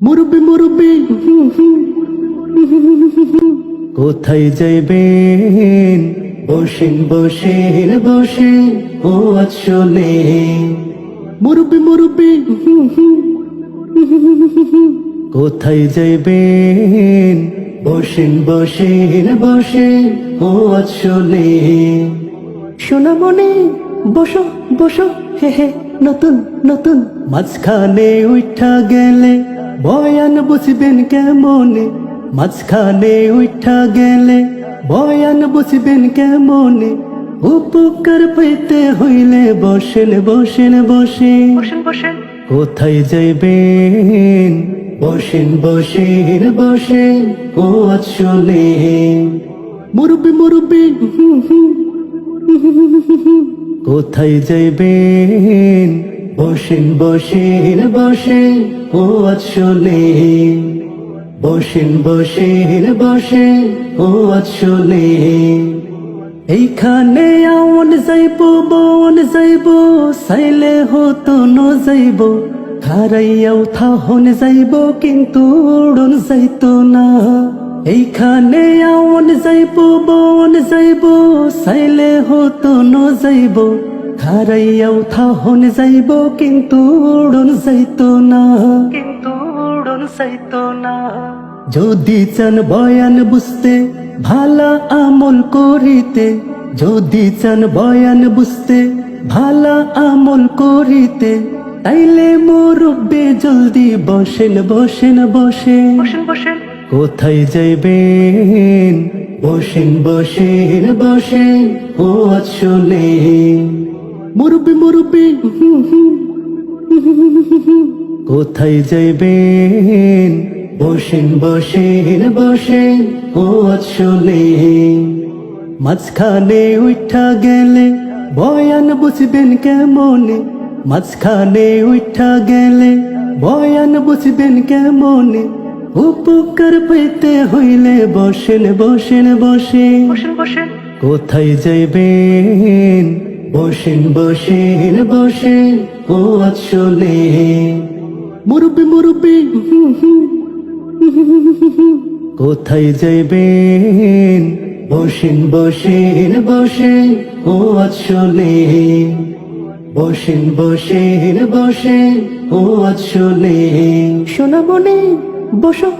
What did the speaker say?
মুরব্বি মুরব্বি কোথায় যাইবেন? বসেন বসেন বসে ও আসলে মুরব্বি মুরব্বি কোথায় যাইবেন? বসেন বসেন বসে ও আসলে সোনামণি বসো বসো হে হে নতুন নতুন মাঝখানে উঠা গেলে বয়ান বুঝবেন কেমনে? মাঝখানে উঠা গেলে বয়ান বুঝবেন কেমনে? উপকার পেতে হইলে বসেন বসেন বসেন বসেন কোথায় যাইবেন? বসেন বসেন বসেন ও আসলে মুরব্বি মুরব্বি কোথায় যাইবেন? বসেন বসেন বসেন ও আসলে বসেন বসেন বসেন ও আসলে এইখানে আওন যাইব বন যাইব সাইলে হতো ন যাইব খারাইয়াও থাহন যাইব কিন্তু উড়ন যাইতো না এইখানে আওন যাইব বন যাইব সাইলে হতো ন যাইব খারাইয়াও থাহন যাইব কিন্তু উড়ন যাইতো না যদি চান বয়ান বুঝতে ভালা আমল করিতে যদি চান বয়ান বুঝতে ভালা আমল করিতে তাইলে মুরব্বি জলদি বসেন বসেন বসেন কোথায় যাইবেন? বসেন বসেন বসেন ও আসলে মুরব্বি মুরব্বি কোথায় যাইবেন? বসেন বসেন বসেন ও আসলে মাঝখানে উঠা গেলে বয়ান বুঝবেন কেমনে? মাঝখানে উঠা গেলে বয়ান বুঝবেন কেমনে? উপকার পেতে হইলে বসেন বসেন বসেন কোথায় যাইবেন? বসেন বসেন বসেন ও আসলে মুরব্বি মুরব্বি কোথায় যাইবেন? বসেন বসেন বসেন ও আসলে বসেন বসেন বসেন ও আসলে সোনামণি বসো